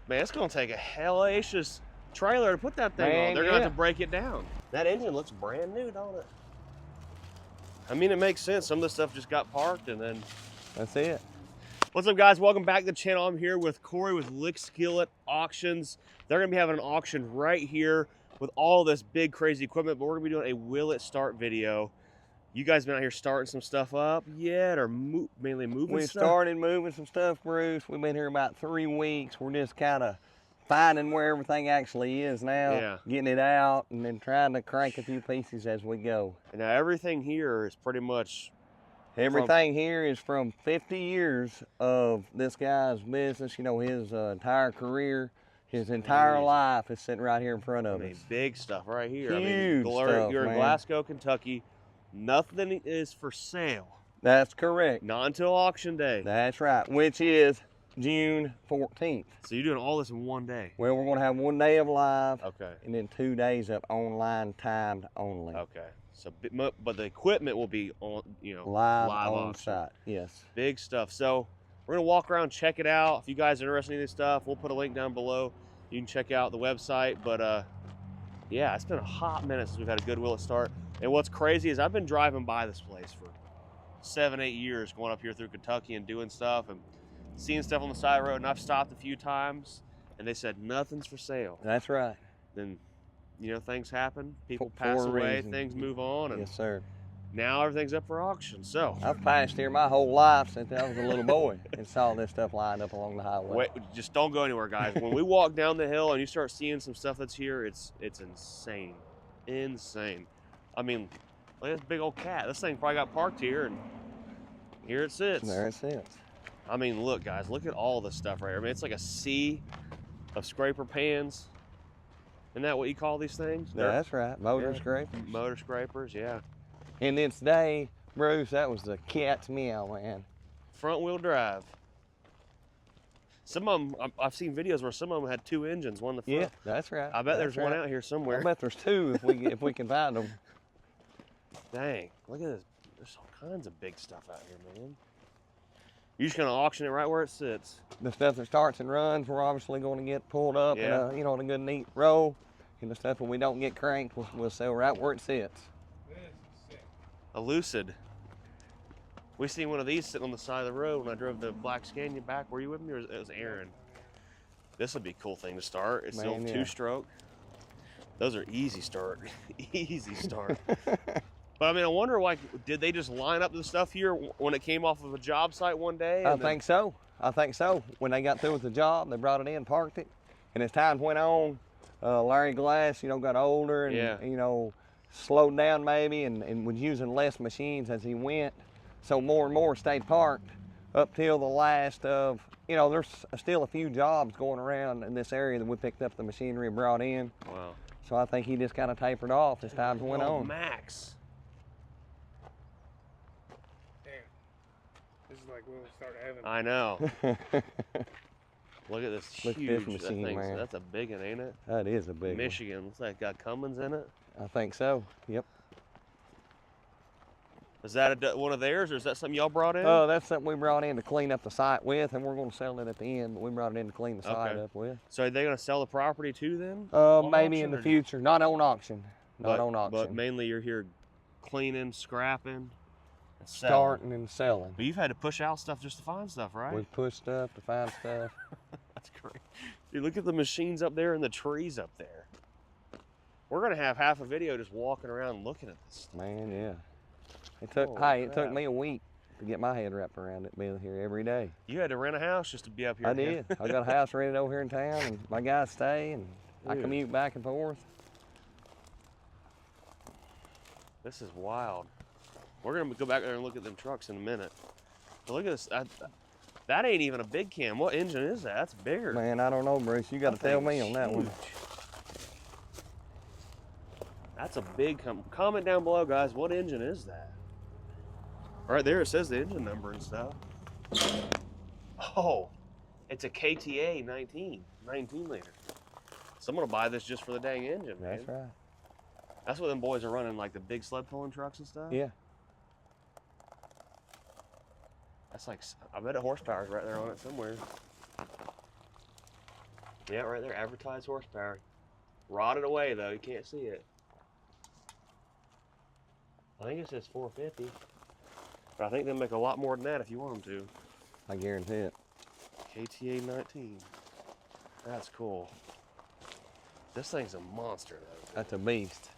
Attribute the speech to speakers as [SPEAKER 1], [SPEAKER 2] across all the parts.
[SPEAKER 1] Man, it's gonna take a hellacious trailer to put that thing on. They're gonna have to break it down. That engine looks brand new, don't it? I mean, it makes sense. Some of the stuff just got parked and then...
[SPEAKER 2] That's it.
[SPEAKER 1] What's up, guys? Welcome back to the channel. I'm here with Corey with Lick Skillet Auctions. They're gonna be having an auction right here with all this big crazy equipment, but we're gonna be doing a will it start video. You guys been out here starting some stuff up yet, or mainly moving stuff?
[SPEAKER 2] We started moving some stuff, Bruce. We've been here about 3 weeks. We're just kind of finding where everything actually is now, getting it out, and then trying to crank a few pieces as we go.
[SPEAKER 1] And now everything here is pretty much...
[SPEAKER 2] Everything here is from 50 years of this guy's business. You know, his entire career, his entire life is sitting right here in front of us.
[SPEAKER 1] Big stuff right here.
[SPEAKER 2] Huge stuff,
[SPEAKER 1] you're in Glasgow, Kentucky. Nothing is for sale.
[SPEAKER 2] That's correct.
[SPEAKER 1] Not until auction day.
[SPEAKER 2] That's right, which is June 14th.
[SPEAKER 1] So you're doing all this in one day?
[SPEAKER 2] Well, we're going to have 1 day of live.
[SPEAKER 1] Okay.
[SPEAKER 2] And then 2 days of online timed only.
[SPEAKER 1] Okay. So, but the equipment will be on,
[SPEAKER 2] live on site. Yes.
[SPEAKER 1] Big stuff. So we're gonna walk around, check it out. If you guys are interested in this stuff, we'll put a link down below. You can check out the website. But yeah, it's been a hot minute since we've had a good will it start. And what's crazy is I've been driving by this place for 7, 8 years, going up here through Kentucky and doing stuff and seeing stuff on the side of the road. And I've stopped a few times, and they said nothing's for sale.
[SPEAKER 2] That's right.
[SPEAKER 1] Then, things happen. People pass away, things move on. And
[SPEAKER 2] yes, sir.
[SPEAKER 1] Now everything's up for auction. So
[SPEAKER 2] I've passed here my whole life since I was a little boy and saw this stuff lined up along the highway.
[SPEAKER 1] Wait, just don't go anywhere, guys. When we walk down the hill and you start seeing some stuff that's here, it's insane. Insane. I mean, look at this big old cat. This thing probably got parked here, and here it sits.
[SPEAKER 2] There it sits.
[SPEAKER 1] I mean, look, guys, look at all this stuff right here. I mean, it's like a sea of scraper pans. Isn't that what you call these things?
[SPEAKER 2] That's right, motor scrapers.
[SPEAKER 1] Motor scrapers, yeah.
[SPEAKER 2] And then today, Bruce, that was the cat's meow, man.
[SPEAKER 1] Front wheel drive. Some of them, I've seen videos where some of them had 2 engines, one in the front.
[SPEAKER 2] Yeah, that's right.
[SPEAKER 1] I bet there's one out here somewhere.
[SPEAKER 2] I bet there's 2 if we can find them.
[SPEAKER 1] Dang, look at this. There's all kinds of big stuff out here, man. You're just gonna auction it right where it sits.
[SPEAKER 2] The stuff that starts and runs, we're obviously going to get pulled up in a, in a good neat row. And the stuff that we don't get cranked, we'll sell right where it sits.
[SPEAKER 1] A Lucid. We seen one of these sitting on the side of the road when I drove the Black Scania back. Were you with me, or it was Aaron? This would be a cool thing to start. It's the old 2-stroke. Those are easy start. Easy start. But I mean, I wonder, like, did they just line up the stuff here when it came off of a job site one day?
[SPEAKER 2] I think so. I think so. When they got through with the job, they brought it in, parked it, and as time went on, Larry Glass, got older and slowed down maybe, and was using less machines as he went. So more and more stayed parked up till the last of, there's still a few jobs going around in this area that we picked up the machinery and brought in.
[SPEAKER 1] Wow.
[SPEAKER 2] So I think he just kind of tapered off as time went on.
[SPEAKER 1] Max.
[SPEAKER 3] This is like we'll start having.
[SPEAKER 1] I know. Look at this huge
[SPEAKER 2] machine, man.
[SPEAKER 1] That's a big one, ain't it?
[SPEAKER 2] That is a big
[SPEAKER 1] Michigan. Looks like it got Cummins in it.
[SPEAKER 2] I think so. Yep.
[SPEAKER 1] Is that one of theirs, or is that something y'all brought in?
[SPEAKER 2] Oh, that's something we brought in to clean up the site with, and we're going to sell it at the end. But we brought it in to clean the site up with.
[SPEAKER 1] So are they going to sell the property too then?
[SPEAKER 2] Maybe in the future. Not on auction. Not on auction.
[SPEAKER 1] But mainly you're here cleaning, scrapping.
[SPEAKER 2] Starting and selling.
[SPEAKER 1] But you've had to push out stuff just to find stuff, right?
[SPEAKER 2] We've pushed stuff to find stuff.
[SPEAKER 1] That's great. Dude, look at the machines up there and the trees up there. We're gonna have half a video just walking around looking at this stuff.
[SPEAKER 2] Man, yeah. It took me a week to get my head wrapped around it, being here every day.
[SPEAKER 1] You had to rent a house just to be up here.
[SPEAKER 2] I did. I got a house rented over here in town, and my guys stay, and I commute back and forth.
[SPEAKER 1] This is wild. We're gonna go back there and look at them trucks in a minute. But look at this. That ain't even a big cam. What engine is that? That's bigger.
[SPEAKER 2] Man, I don't know, Bruce. You got to tell me on that one.
[SPEAKER 1] That's a big comment down below, guys. What engine is that? Right there, it says the engine number and stuff. Oh, it's a KTA 19 liter. Someone will buy this just for the dang engine, man.
[SPEAKER 2] That's right.
[SPEAKER 1] That's what them boys are running, like the big sled pulling trucks and stuff.
[SPEAKER 2] Yeah.
[SPEAKER 1] That's like, I bet a horsepower's right there on it somewhere. Yeah, right there, advertised horsepower. Rotted away though, you can't see it. I think it says 450. But I think they'll make a lot more than that if you want them to.
[SPEAKER 2] I guarantee it.
[SPEAKER 1] KTA 19. That's cool. This thing's a monster though.
[SPEAKER 2] That's a beast.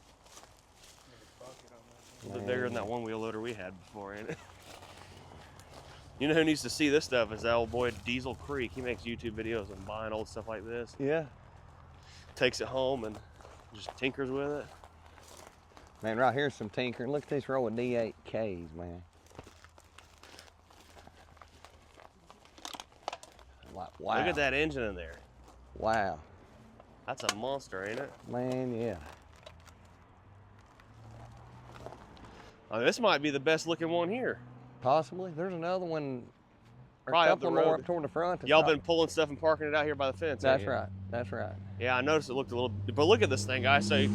[SPEAKER 1] A little bit bigger than that one wheel loader we had before, ain't it? You know who needs to see this stuff is that old boy Diesel Creek. He makes YouTube videos on buying old stuff like this.
[SPEAKER 2] Yeah.
[SPEAKER 1] Takes it home and just tinkers with it.
[SPEAKER 2] Man, right here's some tinkering. Look at this row of D8Ks, man. Wow.
[SPEAKER 1] Look at that engine in there.
[SPEAKER 2] Wow.
[SPEAKER 1] That's a monster, ain't it?
[SPEAKER 2] Man, yeah.
[SPEAKER 1] Oh, this might be the best looking one here.
[SPEAKER 2] Possibly. There's another one.
[SPEAKER 1] Probably
[SPEAKER 2] a
[SPEAKER 1] up the
[SPEAKER 2] couple more
[SPEAKER 1] road.
[SPEAKER 2] up toward the front.
[SPEAKER 1] Y'all been pulling stuff and parking it out here by the fence.
[SPEAKER 2] That's right. That's right.
[SPEAKER 1] Yeah, I noticed it looked a little, but look at this thing, guys. So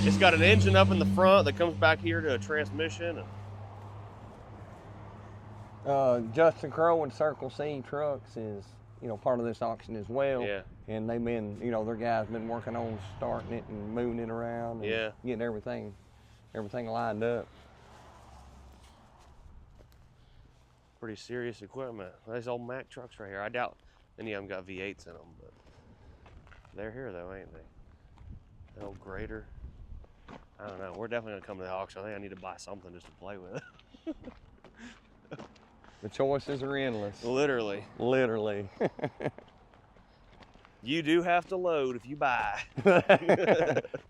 [SPEAKER 1] it's got an engine up in the front that comes back here to a transmission.
[SPEAKER 2] Justin Crow and Circle C Trucks is, you know, part of this auction as well.
[SPEAKER 1] Yeah.
[SPEAKER 2] And they've been, you know, their guys been working on starting it and moving it around and getting everything lined up.
[SPEAKER 1] Pretty serious equipment. These old Mack trucks right here. I doubt any of them got V8s in them, but they're here though, ain't they? The old grader. I don't know. We're definitely gonna come to the auction. I think I need to buy something just to play with.
[SPEAKER 2] The choices are endless.
[SPEAKER 1] Literally.
[SPEAKER 2] Literally.
[SPEAKER 1] You do have to load if you buy.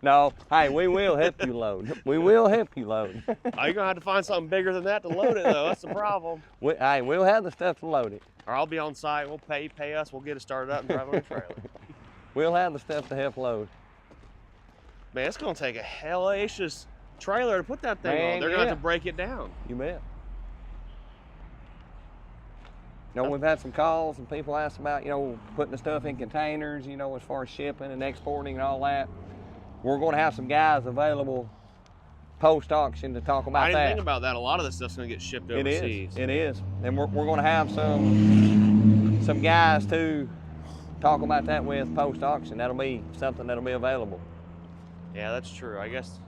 [SPEAKER 2] No, hey, we will help you load. We will help you load.
[SPEAKER 1] You're gonna have to find something bigger than that to load it though. That's the problem.
[SPEAKER 2] Hey, we'll have the stuff to load it.
[SPEAKER 1] Or I'll be on site. We'll pay us. We'll get it started up and drive on the trailer.
[SPEAKER 2] We'll have the stuff to help load.
[SPEAKER 1] Man, it's gonna take a hellacious trailer to put that thing on. They're gonna have to break it down.
[SPEAKER 2] You bet. You know, we've had some calls and people asked about, you know, putting the stuff in containers, you know, as far as shipping and exporting and all that. We're going to have some guys available post-auction to talk about that.
[SPEAKER 1] I didn't think about that. A lot of this stuff's going to get shipped overseas.
[SPEAKER 2] It is. And we're going to have some guys to talk about that with post-auction. That'll be something that'll be available.
[SPEAKER 1] Yeah, that's true. I guess,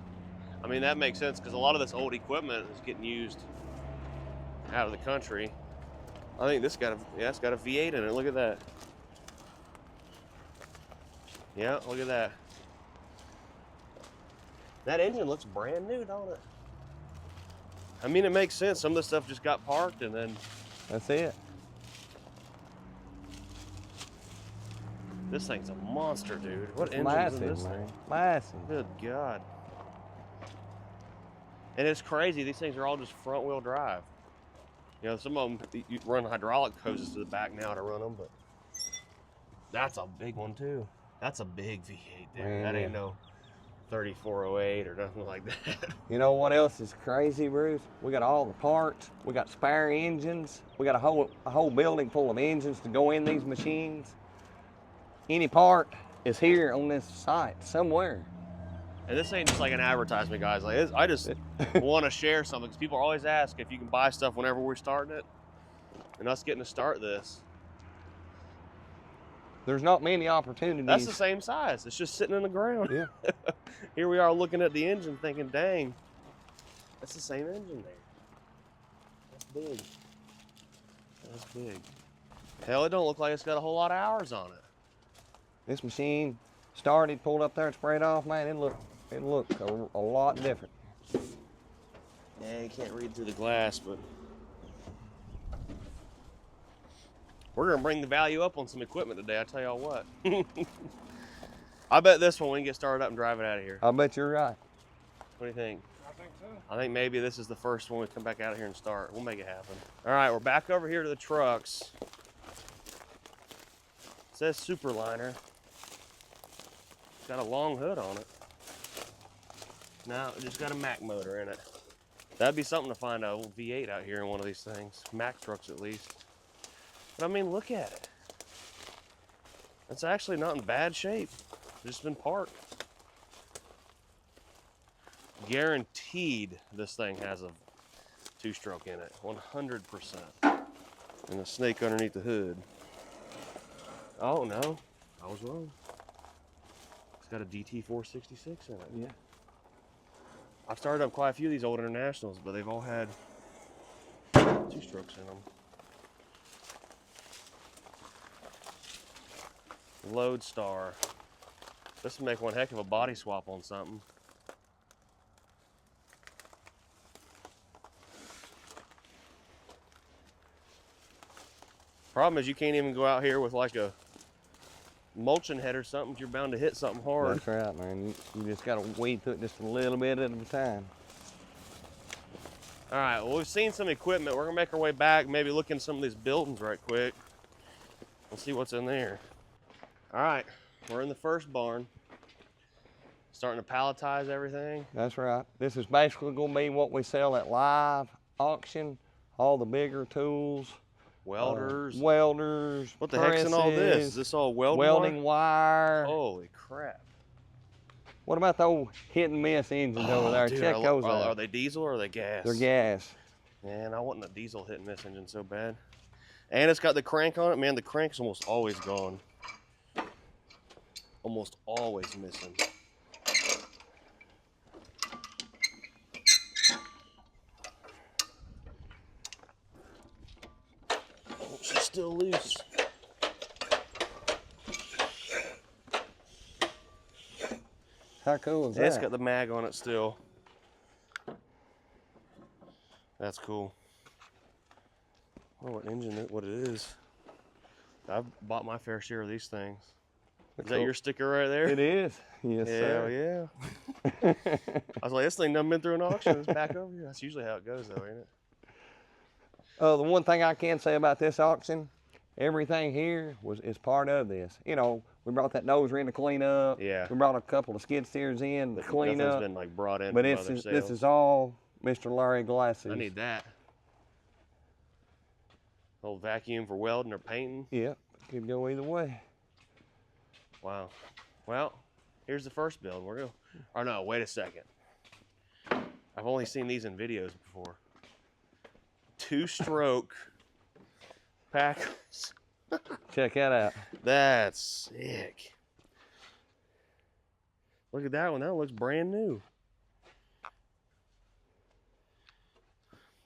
[SPEAKER 1] I mean, that makes sense because a lot of this old equipment is getting used out of the country. I think this it's got a V8 in it. Look at that. Yeah, look at that. That engine looks brand new, don't it? I mean, it makes sense. Some of the stuff just got parked and then...
[SPEAKER 2] That's it.
[SPEAKER 1] This thing's a monster, dude. What
[SPEAKER 2] It's
[SPEAKER 1] engine
[SPEAKER 2] massive,
[SPEAKER 1] is this
[SPEAKER 2] man.
[SPEAKER 1] thing?
[SPEAKER 2] Massive.
[SPEAKER 1] Good God. And it's crazy. These things are all just front-wheel drive. You know, some of them, you run hydraulic hoses to the back now to run them, but that's a big one, too. That's a big V8 there.
[SPEAKER 2] Man,
[SPEAKER 1] that ain't no 3408 or nothing like that.
[SPEAKER 2] You know what else is crazy, Bruce? We got all the parts. We got spare engines. We got a whole building full of engines to go in these machines. Any part is here on this site somewhere.
[SPEAKER 1] And this ain't just like an advertisement, guys. Like I just want to share something because people always ask if you can buy stuff whenever we're starting it, and us getting to start this.
[SPEAKER 2] There's not many opportunities.
[SPEAKER 1] That's the same size. It's just sitting in the ground.
[SPEAKER 2] Yeah.
[SPEAKER 1] Here we are looking at the engine, thinking, "Dang, that's the same engine there. That's big. That's big. Hell, it don't look like it's got a whole lot of hours on it."
[SPEAKER 2] This machine started, pulled up there and sprayed off, man. It looked a lot different.
[SPEAKER 1] Yeah, you can't read through the glass, but we're gonna bring the value up on some equipment today. I tell y'all what. I bet this one we can get started up and drive it out of here.
[SPEAKER 2] I bet you're right.
[SPEAKER 1] What do you think?
[SPEAKER 3] I think so.
[SPEAKER 1] I think maybe this is the first one we come back out of here and start. We'll make it happen. All right, we're back over here to the trucks. It says Superliner. It's got a long hood on it. No, it just got a Mack motor in it. That'd be something to find a old V8 out here in one of these things. Mack trucks at least. But I mean, look at it. It's actually not in bad shape. It's just been parked. Guaranteed this thing has a two-stroke in it. 100%. And a snake underneath the hood. Oh no. I was wrong. It's got a DT 466 in it.
[SPEAKER 2] Yeah.
[SPEAKER 1] I've started up quite a few of these old Internationals, but they've all had 2-strokes in them. Lodestar. This would make one heck of a body swap on something. Problem is you can't even go out here with like a mulching head or something. You're bound to hit something hard.
[SPEAKER 2] That's right, man. You just got to weed through it just a little bit at a time.
[SPEAKER 1] All right, well, we've seen some equipment. We're gonna make our way back, maybe look in some of these buildings right quick. We'll see what's in there. All right, we're in the first barn. Starting to palletize everything.
[SPEAKER 2] That's right. This is basically gonna be what we sell at live auction, all the bigger tools.
[SPEAKER 1] Welders.
[SPEAKER 2] Welders.
[SPEAKER 1] What the heck's in all this? Is this all welding
[SPEAKER 2] wire?
[SPEAKER 1] Holy crap.
[SPEAKER 2] What about the old hit and miss engines over there?
[SPEAKER 1] Dude,
[SPEAKER 2] Check those out.
[SPEAKER 1] Are they diesel or are they gas?
[SPEAKER 2] They're gas.
[SPEAKER 1] Man, I want a diesel hit and miss engine so bad. And it's got the crank on it. Man, the crank's almost always gone. Almost always missing. Oh, she's still loose.
[SPEAKER 2] How cool is that?
[SPEAKER 1] It's got the mag on it still. That's cool. I don't know what engine what it is. I've bought my fair share of these things. Is that your sticker right there?
[SPEAKER 2] It is. Yes,
[SPEAKER 1] Hell
[SPEAKER 2] sir.
[SPEAKER 1] yeah. I was like, this thing done been through an auction. It's back over here. That's usually how it goes, though, ain't it?
[SPEAKER 2] The one thing I can say about this auction, everything here is part of this. You know, we brought that dozer in to clean up.
[SPEAKER 1] Yeah.
[SPEAKER 2] We brought a couple of skid steers in to clean
[SPEAKER 1] Nothing's
[SPEAKER 2] up.
[SPEAKER 1] been like brought in.
[SPEAKER 2] But
[SPEAKER 1] from
[SPEAKER 2] this
[SPEAKER 1] other
[SPEAKER 2] is
[SPEAKER 1] sales.
[SPEAKER 2] all Mr. Larry Glass's.
[SPEAKER 1] I need that. Old vacuum for welding or painting.
[SPEAKER 2] Yep, could go either way.
[SPEAKER 1] Wow. Well, here's the first build. We're gonna. Or no, wait a second. I've only seen these in videos before. 2-stroke packers.
[SPEAKER 2] Check that out.
[SPEAKER 1] That's sick. Look at that one. That looks brand new.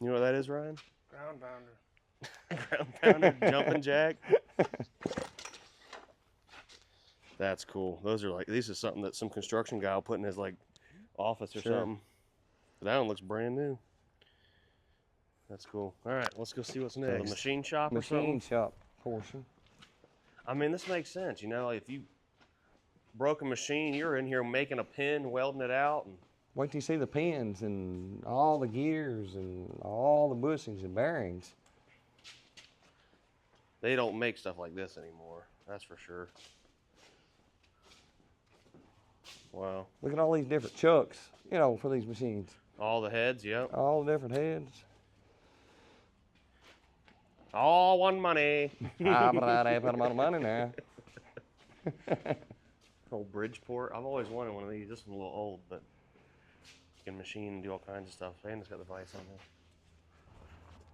[SPEAKER 1] You know what that is, Ryan?
[SPEAKER 3] Ground pounder.
[SPEAKER 1] Ground pounder, jumping jack. That's cool. Those are like, these is something that some construction guy will put in his like office or something. But that one looks brand new. That's cool. All right, let's go see what's next. The machine shop or something?
[SPEAKER 2] Machine shop portion.
[SPEAKER 1] I mean, this makes sense. You know, if you broke a machine, you're in here making a pin, welding it out. And
[SPEAKER 2] Wait till you see the pins and all the gears and all the bushings and bearings.
[SPEAKER 1] they don't make stuff like this anymore. That's for sure. Wow.
[SPEAKER 2] Look at all these different chucks, you know, for these machines.
[SPEAKER 1] All the heads, yep.
[SPEAKER 2] All the different heads.
[SPEAKER 1] All one money.
[SPEAKER 2] But I put a lot of money now.
[SPEAKER 1] Old Bridgeport. I've always wanted one of these. This one's a little old, but you can machine and do all kinds of stuff. And it's got the vise on there.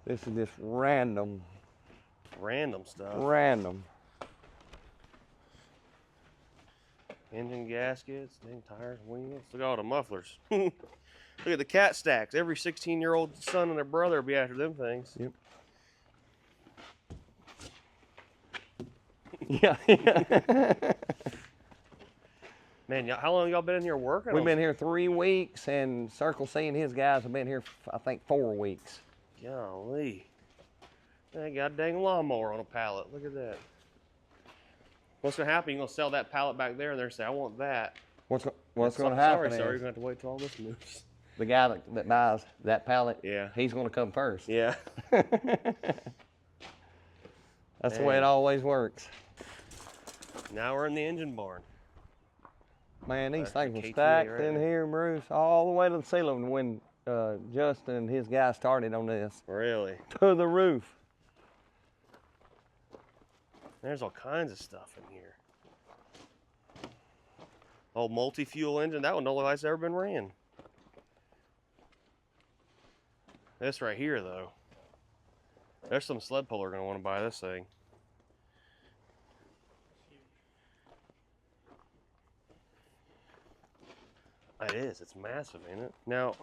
[SPEAKER 2] This is just random.
[SPEAKER 1] Random stuff.
[SPEAKER 2] Random.
[SPEAKER 1] Engine gaskets, dang tires, wheels. Look at all the mufflers. Look at the cat stacks. Every 16-year-old son and their brother will be after them things.
[SPEAKER 2] Yep. Yeah.
[SPEAKER 1] Man, how long y'all been in here working?
[SPEAKER 2] We've been here 3 weeks, and Circle C and his guys have been here, I think, 4 weeks.
[SPEAKER 1] Golly. They got a dang lawnmower on a pallet. Look at that. What's going to happen? You're going to sell that pallet back there, and they're going to say, I want that.
[SPEAKER 2] What's going to happen
[SPEAKER 1] Sorry, sir. You're
[SPEAKER 2] is
[SPEAKER 1] going to have to wait till all this moves.
[SPEAKER 2] the guy that buys that pallet,
[SPEAKER 1] Yeah.
[SPEAKER 2] he's going to come first.
[SPEAKER 1] Yeah.
[SPEAKER 2] That's the way it always works.
[SPEAKER 1] Now we're in the engine barn.
[SPEAKER 2] Man, these
[SPEAKER 1] That's
[SPEAKER 2] things
[SPEAKER 1] the
[SPEAKER 2] were
[SPEAKER 1] K2A
[SPEAKER 2] stacked
[SPEAKER 1] right
[SPEAKER 2] in
[SPEAKER 1] there.
[SPEAKER 2] here, Bruce, all the way to the ceiling when Justin and his guys started on this.
[SPEAKER 1] Really?
[SPEAKER 2] To the roof.
[SPEAKER 1] There's all kinds of stuff in here. Old multi-fuel engine. That one don't look like it's ever been ran. This right here, though. There's some sled puller going to want to buy this thing. It is. It's massive, ain't it? Now,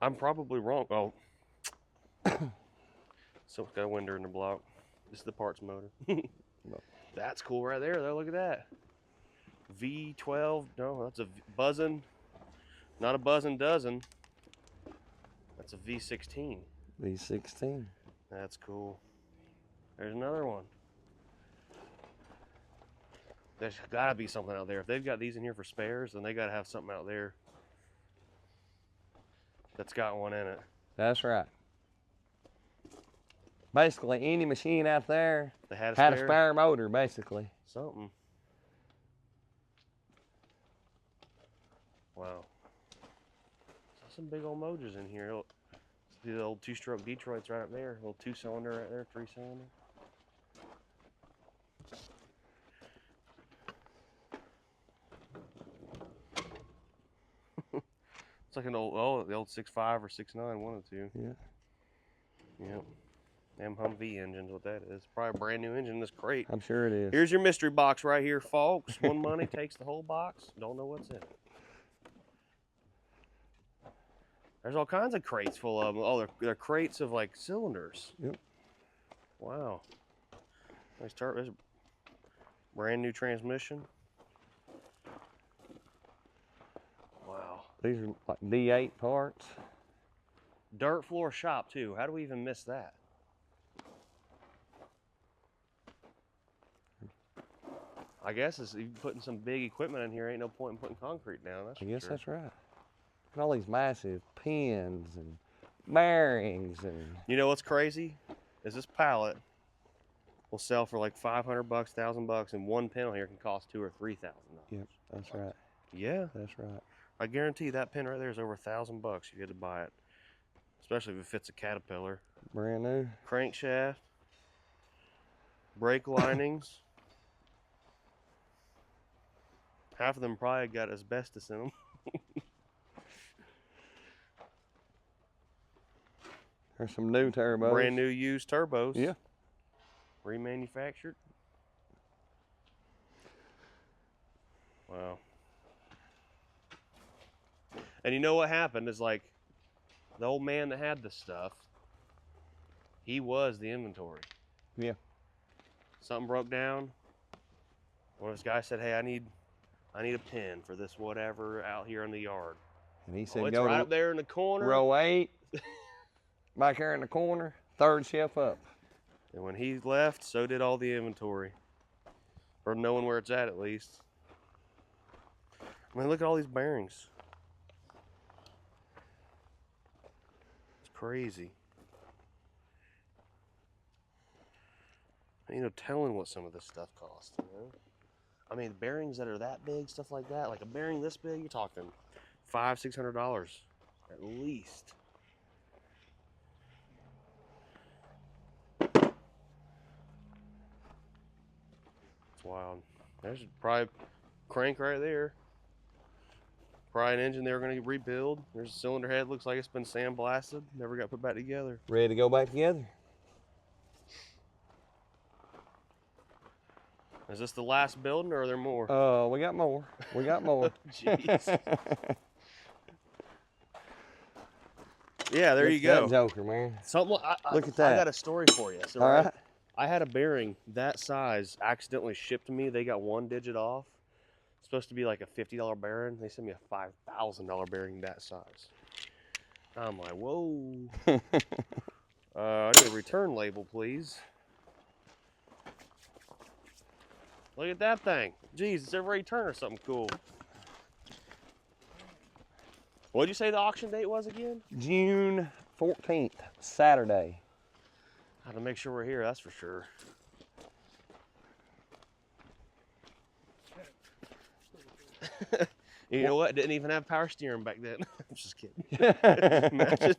[SPEAKER 1] I'm probably wrong. Oh, so it's got a window in the block. This is the parts motor. That's cool right there, though. Look at that. V12. No, that's a buzzing. Not a buzzing dozen. That's a V16.
[SPEAKER 2] V16.
[SPEAKER 1] That's cool. There's another one. There's got to be something out there. If they've got these in here for spares, then they got to have something out there that's got one in it.
[SPEAKER 2] That's right. Basically, any machine out there
[SPEAKER 1] They had
[SPEAKER 2] a spare motor, basically.
[SPEAKER 1] Something. Wow. Some big old motors in here. The old two-stroke Detroit's right up there. Little 2-cylinder right there, 3-cylinder. It's like an old, the old 6.5 or 6.9, one of the two.
[SPEAKER 2] Yeah.
[SPEAKER 1] Yep. Them Humvee engine's what that is. Probably a brand new engine in this crate.
[SPEAKER 2] I'm sure it is.
[SPEAKER 1] Here's your mystery box right here, folks. One money takes the whole box. Don't know what's in it. There's all kinds of crates full of them. Oh, they're crates of like cylinders.
[SPEAKER 2] Yep.
[SPEAKER 1] Wow. Nice start. There's a brand new transmission. Wow.
[SPEAKER 2] These are like D8 parts.
[SPEAKER 1] Dirt floor shop too. How do we even miss that? I guess it's you putting some big equipment in here. Ain't no point in putting concrete down. That's
[SPEAKER 2] I guess
[SPEAKER 1] sure.
[SPEAKER 2] that's right. And all these massive pins and bearings and.
[SPEAKER 1] You know what's crazy? Is this pallet will sell for like $500, $1,000, and one pin on here can cost $2,000 or $3,000.
[SPEAKER 2] Yep, that's right.
[SPEAKER 1] Yeah,
[SPEAKER 2] that's right.
[SPEAKER 1] I guarantee that pin right there is over $1,000 if you had to buy it, especially if it fits a Caterpillar.
[SPEAKER 2] Brand new.
[SPEAKER 1] Crankshaft, brake linings. Half of them probably got asbestos in them.
[SPEAKER 2] There's some new turbos.
[SPEAKER 1] Brand new used turbos.
[SPEAKER 2] Yeah.
[SPEAKER 1] Remanufactured. Wow. And you know what happened is like the old man that had this stuff, he was the inventory.
[SPEAKER 2] Yeah.
[SPEAKER 1] Something broke down. One of his guys said, "Hey, I need a pin for this whatever out here in the yard."
[SPEAKER 2] And he said,
[SPEAKER 1] it's
[SPEAKER 2] "Go
[SPEAKER 1] right
[SPEAKER 2] to
[SPEAKER 1] up there in the corner.
[SPEAKER 2] row 8, back there in the corner, third shelf up."
[SPEAKER 1] And when he left, so did all the inventory. Or knowing where it's at least. I mean, look at all these bearings. It's crazy. Ain't no telling what some of this stuff costs, you know? I mean, bearings that are that big, stuff like that, like a bearing this big, you're talking $500-$600 at least. It's wild. There's probably a crank right there. Probably an engine they were going to rebuild. There's a cylinder head, looks like it's been sandblasted, never got put back together.
[SPEAKER 2] Ready to go back together.
[SPEAKER 1] Is this the last building, or are there more?
[SPEAKER 2] We got more. We got more.
[SPEAKER 1] Jeez. Yeah, there you go.
[SPEAKER 2] That joker, man.
[SPEAKER 1] Something.
[SPEAKER 2] Look at that.
[SPEAKER 1] I got a story for you. So,
[SPEAKER 2] all right.
[SPEAKER 1] I had a bearing that size accidentally shipped to me. They got one digit off. It's supposed to be like a $50 bearing. They sent me a $5,000 bearing that size. I'm like, whoa. I need a return label, please. Look at that thing. Jeez, it's a return or something cool. What'd you say the auction date was again?
[SPEAKER 2] June 14th, Saturday.
[SPEAKER 1] I have to make sure we're here, that's for sure. You know what? Didn't even have power steering back then. I'm just kidding. Imagine.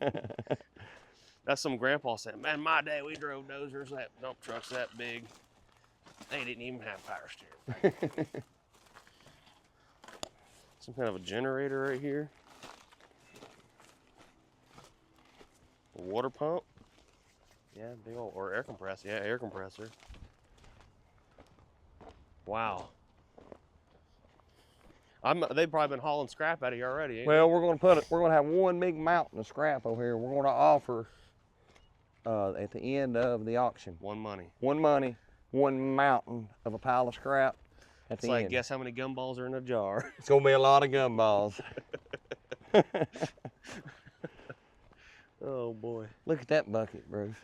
[SPEAKER 1] That's some grandpa saying, "Man, my day we drove Dozers, that dump trucks that big. They didn't even have power steering." Some kind of a generator right here. A water pump. Yeah, big old, or air compressor. Yeah, air compressor. Wow. They've probably been hauling scrap out of here already. Ain't
[SPEAKER 2] Well, we're gonna have one big mountain of scrap over here. We're gonna offer at the end of the auction.
[SPEAKER 1] One money.
[SPEAKER 2] One money, one mountain of a pile of scrap at the
[SPEAKER 1] It's like,
[SPEAKER 2] end.
[SPEAKER 1] guess how many gumballs are in a jar?
[SPEAKER 2] It's gonna be a lot of gumballs.
[SPEAKER 1] Oh boy.
[SPEAKER 2] Look at that bucket, Bruce.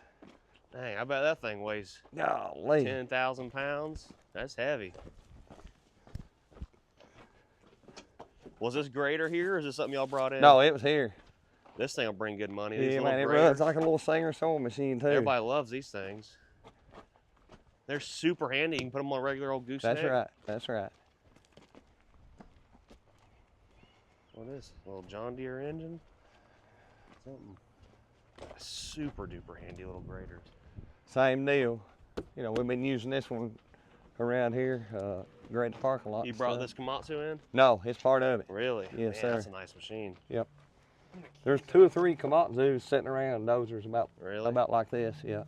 [SPEAKER 1] Dang, I bet that thing weighs
[SPEAKER 2] Golly.
[SPEAKER 1] 10,000 pounds. That's heavy. Was this grader here, or is this something y'all brought in?
[SPEAKER 2] No, it was here.
[SPEAKER 1] This thing will bring good money. These
[SPEAKER 2] Yeah,
[SPEAKER 1] little
[SPEAKER 2] man, it
[SPEAKER 1] graders.
[SPEAKER 2] runs like a little Singer sewing machine too.
[SPEAKER 1] Everybody loves these things. They're super handy. You can put them on a regular old gooseneck.
[SPEAKER 2] That's right. That's right.
[SPEAKER 1] What is it? A little John Deere engine? Something. Super duper handy little graders.
[SPEAKER 2] Same deal. You know, we've been using this one around here, grade the parking lot.
[SPEAKER 1] You brought this Komatsu in?
[SPEAKER 2] No, it's part of it.
[SPEAKER 1] Really?
[SPEAKER 2] Yes,
[SPEAKER 1] Man,
[SPEAKER 2] sir.
[SPEAKER 1] That's a nice machine.
[SPEAKER 2] Yep. There's 2 or 3 Komatsus sitting around, Dozers about like this, yeah.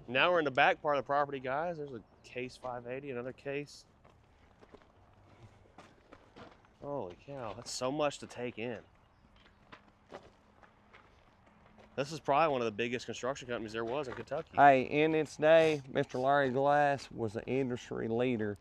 [SPEAKER 1] Now we're in the back part of the property, guys. There's a Case 580, another case. Holy cow, that's so much to take in. This is probably one of the biggest construction companies there was in Kentucky.
[SPEAKER 2] Hey, in its day, Mr. Larry Glass was an industry leader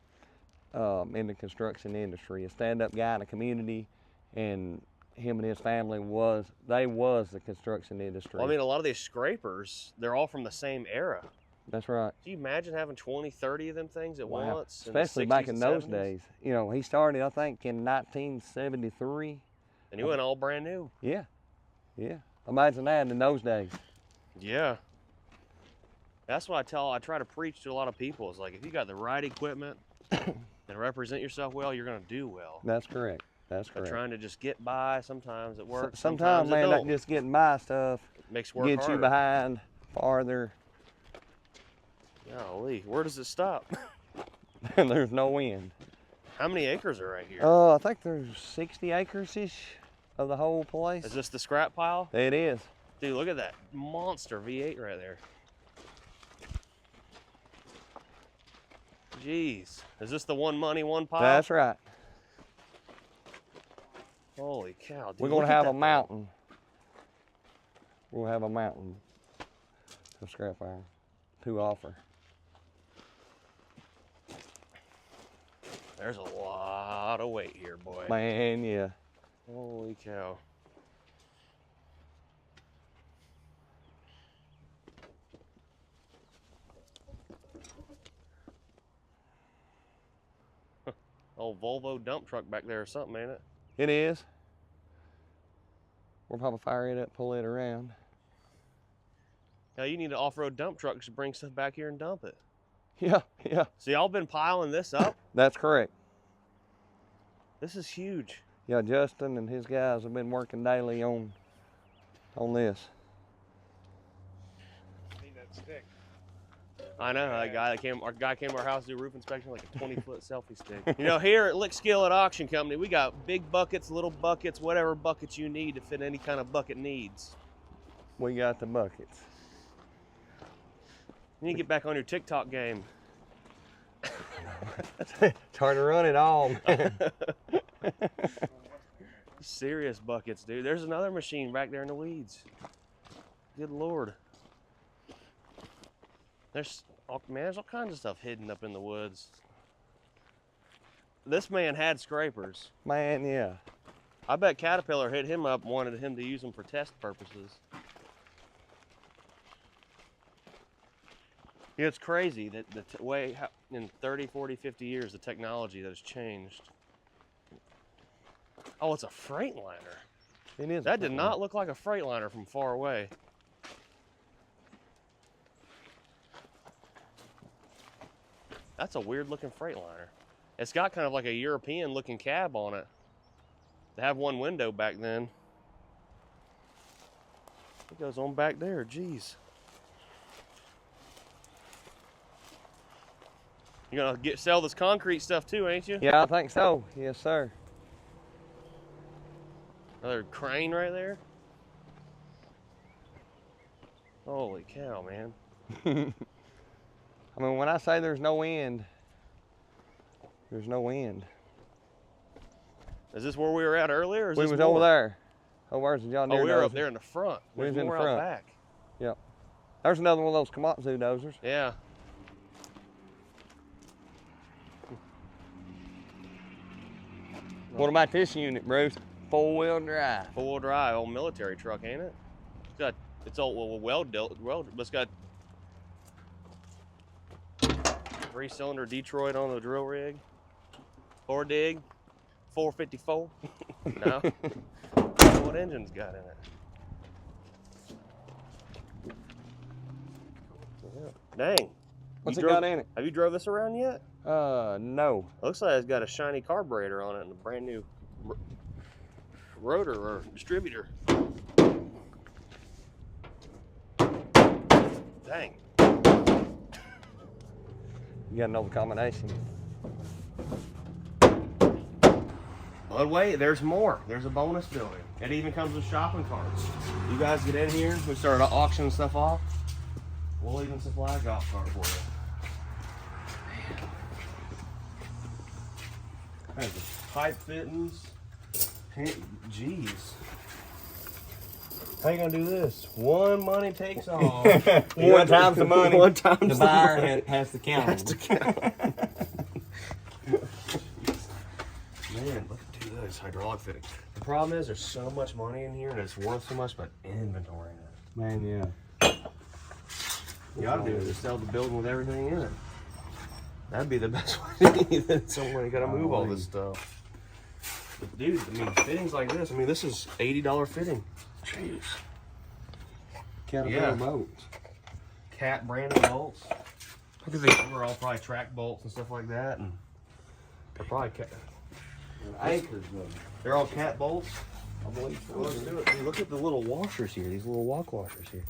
[SPEAKER 2] in the construction industry, a stand-up guy in the community, and him and his family was the construction industry.
[SPEAKER 1] Well, I mean, a lot of these scrapers, they're all from the same era.
[SPEAKER 2] That's right.
[SPEAKER 1] Can you imagine having 20, 30 of them things at once?
[SPEAKER 2] Especially back in those days. You know, he started, I think, in 1973.
[SPEAKER 1] And he went all brand new.
[SPEAKER 2] Yeah, yeah. Imagine that in those days.
[SPEAKER 1] Yeah. That's what I try to preach to a lot of people. Is like, if you got the right equipment and represent yourself well, you're going to do well.
[SPEAKER 2] That's correct. That's
[SPEAKER 1] But
[SPEAKER 2] correct.
[SPEAKER 1] trying to just get by, sometimes it works.
[SPEAKER 2] Sometimes man,
[SPEAKER 1] it
[SPEAKER 2] that
[SPEAKER 1] don't.
[SPEAKER 2] just getting by stuff
[SPEAKER 1] Makes work
[SPEAKER 2] gets
[SPEAKER 1] harder.
[SPEAKER 2] you behind farther.
[SPEAKER 1] Golly, where does it stop?
[SPEAKER 2] And there's no wind.
[SPEAKER 1] How many acres are right here?
[SPEAKER 2] I think there's 60 acres-ish of the whole place.
[SPEAKER 1] Is this the scrap pile?
[SPEAKER 2] It is.
[SPEAKER 1] Dude, look at that monster V8 right there. Jeez. Is this the one money, one pile?
[SPEAKER 2] That's right.
[SPEAKER 1] Holy cow, dude.
[SPEAKER 2] We're going
[SPEAKER 1] look
[SPEAKER 2] to
[SPEAKER 1] at
[SPEAKER 2] have
[SPEAKER 1] that
[SPEAKER 2] a
[SPEAKER 1] thing.
[SPEAKER 2] mountain. We'll have a mountain of scrap iron to offer.
[SPEAKER 1] There's a lot of weight here, boy.
[SPEAKER 2] Man, yeah.
[SPEAKER 1] Holy cow. Old Volvo dump truck back there or something, ain't it?
[SPEAKER 2] It is. We'll probably fire it up, pull it around.
[SPEAKER 1] Now you need an off-road dump truck to bring stuff back here and dump it.
[SPEAKER 2] Yeah, yeah.
[SPEAKER 1] So y'all been piling this up?
[SPEAKER 2] That's correct.
[SPEAKER 1] This is huge.
[SPEAKER 2] Yeah, Justin and his guys have been working daily on this.
[SPEAKER 3] Need that stick.
[SPEAKER 1] I know, that guy that came, our guy came to our house to do roof inspection, like a 20-foot selfie stick. You know, here at Lick Skillet Auction Company, we got big buckets, little buckets, whatever buckets you need to fit any kind of bucket needs.
[SPEAKER 2] We got the buckets.
[SPEAKER 1] You need to get back on your TikTok game.
[SPEAKER 2] It's hard to run it all.
[SPEAKER 1] Serious buckets, dude. There's another machine back there in the weeds. Good Lord. There's all kinds of stuff hidden up in the woods. This man had scrapers.
[SPEAKER 2] Man, yeah.
[SPEAKER 1] I bet Caterpillar hit him up, wanted him to use them for test purposes. You know, it's crazy that the way in 30, 40, 50 years, the technology that has changed. Oh, it's a Freightliner.
[SPEAKER 2] It is.
[SPEAKER 1] That did not look like a Freightliner from far away. That's a weird looking Freightliner. It's got kind of like a European looking cab on it. They have one window back then. It goes on back there, geez. You're gonna sell this concrete stuff too, ain't you?
[SPEAKER 2] Yeah, I think so. Yes, sir.
[SPEAKER 1] Another crane right there. Holy cow, man.
[SPEAKER 2] I mean, when I say there's no wind, there's no wind.
[SPEAKER 1] Is this where we were at earlier? Or is
[SPEAKER 2] We
[SPEAKER 1] this
[SPEAKER 2] was
[SPEAKER 1] more?
[SPEAKER 2] over there. Oh, where's the John Deere
[SPEAKER 1] Oh, we were up
[SPEAKER 2] dozer?
[SPEAKER 1] there in the front.
[SPEAKER 2] We was
[SPEAKER 1] There's
[SPEAKER 2] in the
[SPEAKER 1] more out
[SPEAKER 2] front.
[SPEAKER 1] back.
[SPEAKER 2] Yep. There's another one of those Komatsu dozers.
[SPEAKER 1] Yeah.
[SPEAKER 2] What about this unit, Bruce? 4-wheel drive.
[SPEAKER 1] 4-wheel drive, old military truck, ain't it? It's old, but it's got 3-cylinder Detroit on the drill rig. 4 dig, 454. No. What engine's got in it? Yeah. Dang.
[SPEAKER 2] What's it got in it?
[SPEAKER 1] Have you drove this around yet?
[SPEAKER 2] No.
[SPEAKER 1] Looks like it's got a shiny carburetor on it and a brand new rotor or distributor. Dang.
[SPEAKER 2] You got another combination.
[SPEAKER 1] But wait, there's more. There's a bonus building. It even comes with shopping carts. You guys get in here. We started auctioning stuff off. We'll even supply a golf cart for you. There's the pipe fittings. Jeez. How you gonna do this? One money takes all.
[SPEAKER 2] One time's the money.
[SPEAKER 1] One time's
[SPEAKER 2] the
[SPEAKER 1] the
[SPEAKER 2] buyer
[SPEAKER 1] money.
[SPEAKER 2] has to count.
[SPEAKER 1] Has to count. Man, look at these hydraulic fittings. The problem is there's so much money in here and it's worth so much, but inventory in it.
[SPEAKER 2] Man, yeah.
[SPEAKER 1] You ought to do is just sell the building with everything in it. That'd be the best way to do it. Somebody gotta move all this stuff. But dude, I mean, fittings like this, I mean, this is $80 fitting. Jeez.
[SPEAKER 2] Caterpillar bolts.
[SPEAKER 1] Cat branded bolts. Look at these. We're all probably track bolts and stuff like that. And they're probably cat.
[SPEAKER 2] Acres of them.
[SPEAKER 1] They're all cat bolts.
[SPEAKER 2] I believe so.
[SPEAKER 1] Well, let's do it. Dude, look at the little washers here. These little walk washers here.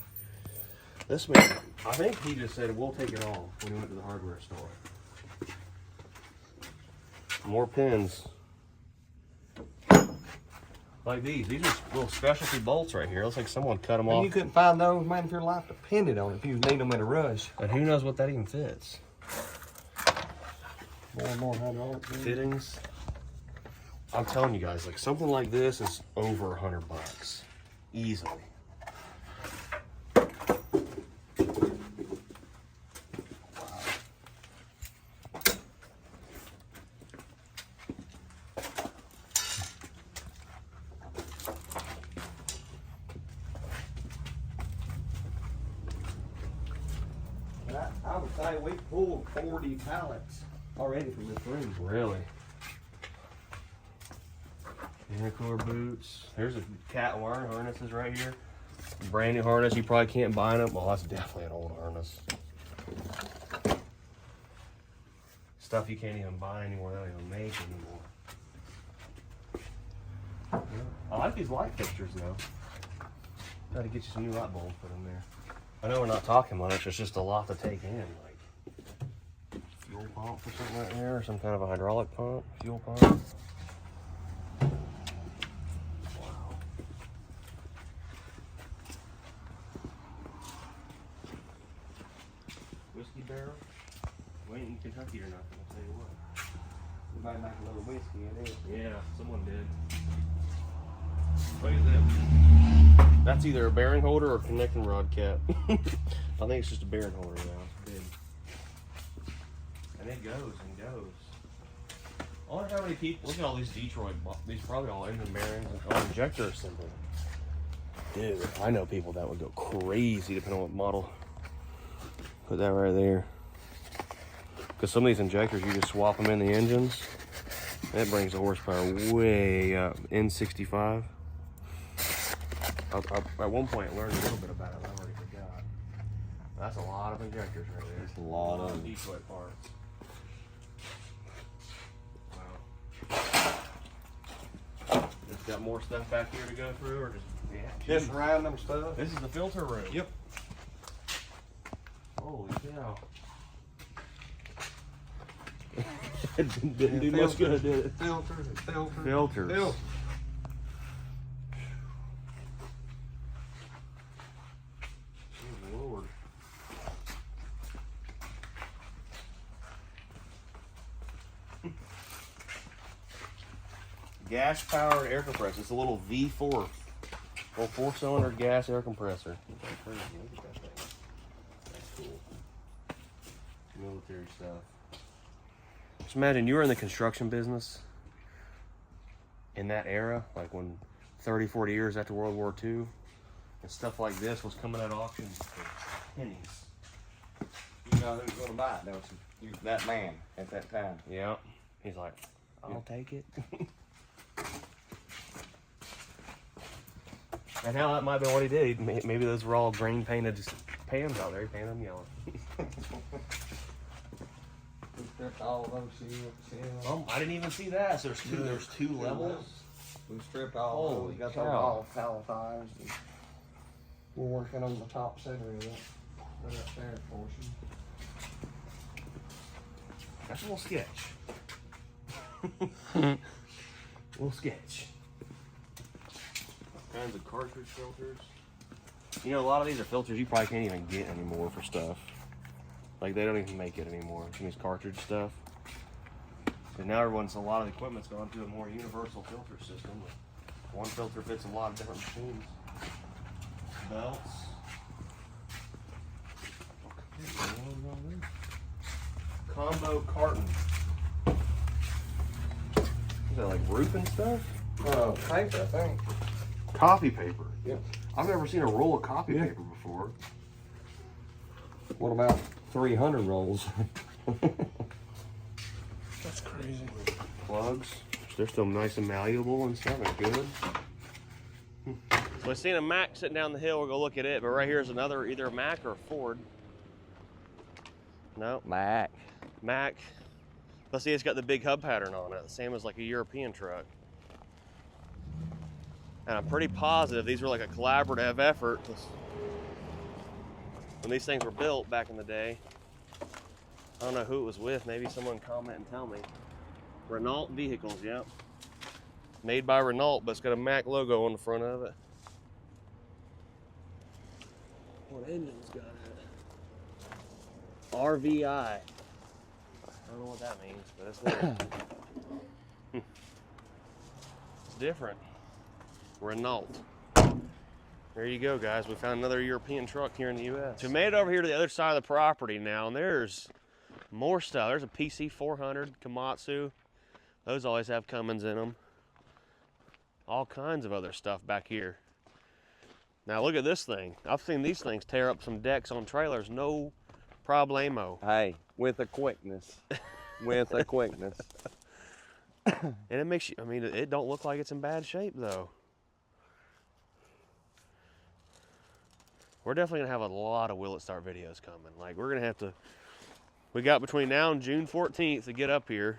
[SPEAKER 1] This man, I think he just said, we'll take it all when he went to the hardware store. More pins. Like these. These are little specialty bolts right here. Looks like someone cut them
[SPEAKER 2] And
[SPEAKER 1] off.
[SPEAKER 2] you couldn't find those, man, if your life depended on it, if you was needing them in a rush.
[SPEAKER 1] And who knows what that even fits.
[SPEAKER 2] More and more hydraulic.
[SPEAKER 1] Fittings. I'm telling you guys, like something like this is over $100 easily.
[SPEAKER 2] I would say we pulled 40 pallets already from this room.
[SPEAKER 1] Really? Intercooler boots. There's a cat wire harnesses right here. Brand new harness. You probably can't buy them. Well, that's definitely an old harness. Stuff you can't even buy anymore. They don't even make anymore. Yeah. I like these light fixtures though. Got to get you some new light bulbs put in there. I know we're not talking much. It's just a lot to take in. Like fuel pump or something right there, or some kind of a hydraulic pump, fuel pump. Wow. Whiskey barrel. We ain't in Kentucky or nothing. I'll tell you what.
[SPEAKER 2] You might make a little whiskey in it.
[SPEAKER 1] Yeah, someone did. Look at that. That's either a bearing holder or connecting rod cap. I think it's just a bearing holder now. It's big. And it goes and goes. I wonder how many people, look at all these Detroit, these probably all engine bearings and all injector assembly. Dude, I know people that would go crazy depending on what model. Put that right there. Because some of these injectors, you just swap them in the engines. That brings the horsepower way up. N65. At one point, I learned a little bit about it. I already forgot. That's a lot of injectors right there.
[SPEAKER 2] That's a lot of
[SPEAKER 1] Detroit parts. Wow. Just got more stuff back here to go through, or just
[SPEAKER 2] Just random stuff.
[SPEAKER 1] This is the filter room.
[SPEAKER 2] Yep.
[SPEAKER 1] Holy cow. It didn't do much good, did it?
[SPEAKER 2] Filters.
[SPEAKER 1] Filters. Good Lord. Gas-powered air compressor. It's a little V4. Little 4-cylinder gas air compressor. That's crazy. Look at that thing. That's cool. Military stuff. Just imagine you were in the construction business in that era, like when 30, 40 years after World War II, and stuff like this was coming at auctions for pennies.
[SPEAKER 2] You know who's going to buy it, don't you? That man at that time.
[SPEAKER 1] Yeah. He's like, I'll take it. And how that might have been what he did. Maybe those were all green painted pans out there. He painted them yellow.
[SPEAKER 2] We stripped all of those seals.
[SPEAKER 1] I didn't even see that. So there's two levels.
[SPEAKER 2] We stripped all of those. Got those all palletized. We're working on the top center of that upstairs portion.
[SPEAKER 1] That's a little sketch. Little sketch. Kinds of cartridge filters. You know, a lot of these are filters you probably can't even get anymore for stuff. Like, they don't even make it anymore. These cartridge stuff. And now a lot of the equipment's gone to a more universal filter system. One filter fits a lot of different machines. Belts. Combo carton. Is that like roofing stuff?
[SPEAKER 2] Paper, I think.
[SPEAKER 1] Copy paper.
[SPEAKER 2] Yeah.
[SPEAKER 1] I've never seen a roll of copy paper before.
[SPEAKER 2] What about 300 rolls?
[SPEAKER 1] That's crazy. Plugs. They're still nice and malleable and stuff. They're good. So we've seen a Mack sitting down the hill. We'll go look at it. But right here is another, either a Mack or a Ford. No.
[SPEAKER 2] Mack.
[SPEAKER 1] Mack. Let's see, it's got the big hub pattern on it. Same as like a European truck. And I'm pretty positive these were like a collaborative effort when these things were built back in the day. I don't know who it was with. Maybe someone comment and tell me. Renault vehicles, yep. Made by Renault, but it's got a Mack logo on the front of it. What engine's got it? RVI. I don't know what that means, but it's there. It's different. Renault. There you go, guys. We found another European truck here in the U.S. So we made it over here to the other side of the property now, and there's more stuff. There's a PC 400 Komatsu. Those always have Cummins in them. All kinds of other stuff back here. Now look at this thing. I've seen these things tear up some decks on trailers. No problemo.
[SPEAKER 2] Hey, with a quickness. With a quickness.
[SPEAKER 1] And it makes you, I mean, it don't look like it's in bad shape though. We're definitely gonna have a lot of Will It Start videos coming. Like, we're gonna have to, we got between now and June 14th to get up here.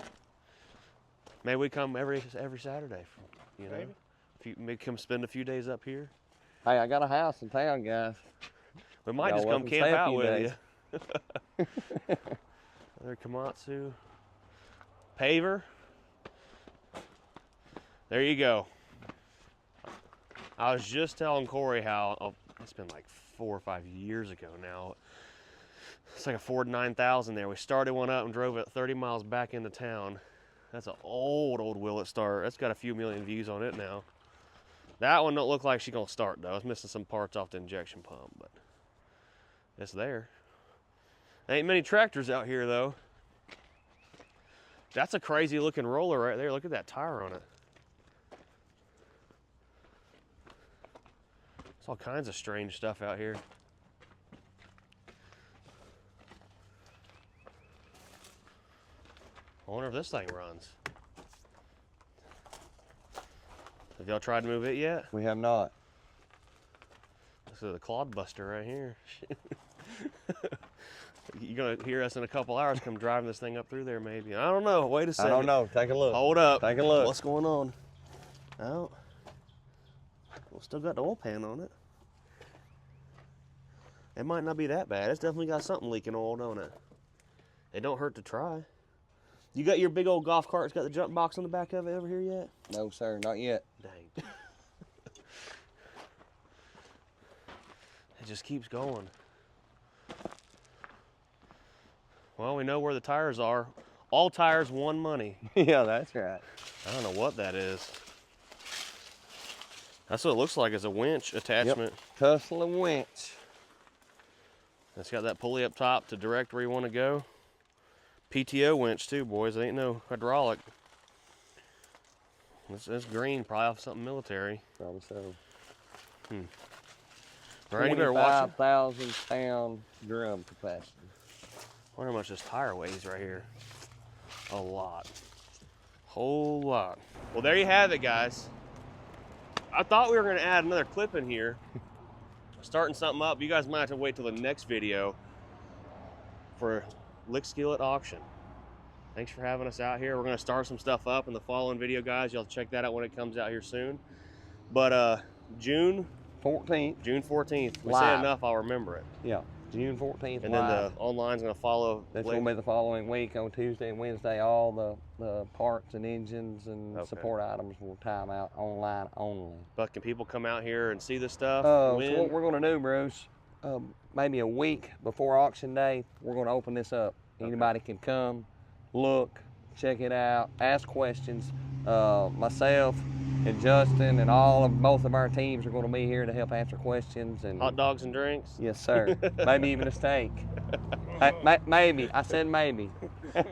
[SPEAKER 1] Maybe we come every Saturday, you know? Maybe. If you maybe come spend a few days up here.
[SPEAKER 2] Hey, I got a house in town, guys.
[SPEAKER 1] We might just come camp out with you. Another Komatsu. Paver. There you go. I was just telling Corey how, it's been like 4 or 5 years ago now. It's like a Ford 9000 there. We started one up and drove it 30 miles back into town. That's an old Will It Start. That's got a few million views on it now. That one don't look like she's gonna start though. It's missing some parts off the injection pump, but it's there. There ain't many tractors out here though. That's a crazy looking roller right there. Look at that tire on it. There's all kinds of strange stuff out here. I wonder if this thing runs. Have y'all tried to move it yet?
[SPEAKER 2] We have not.
[SPEAKER 1] This is a clod buster right here. You're gonna hear us in a couple hours come driving this thing up through there maybe. I don't know, wait a second.
[SPEAKER 2] I don't know, take a look.
[SPEAKER 1] Hold up.
[SPEAKER 2] Take a look.
[SPEAKER 1] What's going on? Oh, well, still got the oil pan on it. It might not be that bad. It's definitely got something leaking oil, don't it? It don't hurt to try. You got your big old golf cart that's got the jump box on the back of it over here yet?
[SPEAKER 2] No, sir, not yet.
[SPEAKER 1] Dang. It just keeps going. Well, we know where the tires are. All tires, one money.
[SPEAKER 2] Yeah, that's right.
[SPEAKER 1] I don't know what that is. That's what it looks like, is a winch attachment.
[SPEAKER 2] Yep. Tussle and winch.
[SPEAKER 1] It's got that pulley up top to direct where you want to go. PTO winch too, boys. It ain't no hydraulic. It's green, probably off something military.
[SPEAKER 2] Probably so.
[SPEAKER 1] All right, you better watch it.
[SPEAKER 2] 25,000 pound drum capacity.
[SPEAKER 1] I wonder how much this tire weighs right here. A lot. Whole lot. Well, there you have it, guys. I thought we were going to add another clip in here. Starting something up. You guys might have to wait till the next video for lick skillet auction. Thanks for having us out here. We're going to start some stuff up in the following video, guys. You'll check that out when it comes out here soon. But June
[SPEAKER 2] 14th.
[SPEAKER 1] June 14th. We
[SPEAKER 2] Live.
[SPEAKER 1] say enough, I'll remember it.
[SPEAKER 2] Yeah, June 14th.
[SPEAKER 1] And
[SPEAKER 2] live.
[SPEAKER 1] then the online's going to follow.
[SPEAKER 2] That's going to be the following week on Tuesday and Wednesday. All the parts and engines and support items will time out online only.
[SPEAKER 1] But can people come out here and see this stuff?
[SPEAKER 2] So what we're going to do, Bruce, maybe a week before auction day, we're going to open this up. Anybody can come, look, check it out, ask questions. Myself and Justin and both of our teams are going to be here to help answer questions. And
[SPEAKER 1] hot dogs and drinks?
[SPEAKER 2] Yes, sir. Maybe even a steak. Maybe. I said maybe.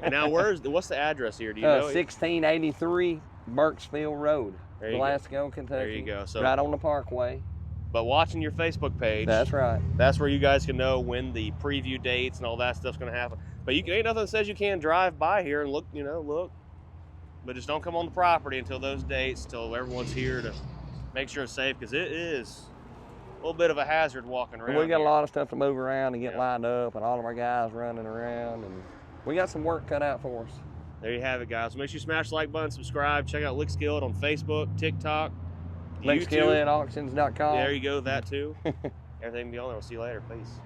[SPEAKER 1] Now, what's the address here? Do you know?
[SPEAKER 2] 1683 Burksville Road, Glasgow, Kentucky.
[SPEAKER 1] There you go. So,
[SPEAKER 2] right on the Parkway.
[SPEAKER 1] But watching your Facebook page.
[SPEAKER 2] That's right.
[SPEAKER 1] That's where you guys can know when the preview dates and all that stuff's going to happen. But ain't nothing that says you can't drive by here and look, look. But just don't come on the property until those dates, until everyone's here to make sure it's safe, because it is a little bit of a hazard walking around.
[SPEAKER 2] And we got a lot of stuff to move around and get lined up, and all of our guys running around, and we got some work cut out for us.
[SPEAKER 1] There you have it, guys. Make sure you smash the like button, subscribe, check out Lick Skillet on Facebook, TikTok,
[SPEAKER 2] LickSkilletAuctions.com.
[SPEAKER 1] There you go, that too. Everything will be on there. We'll see you later. Peace.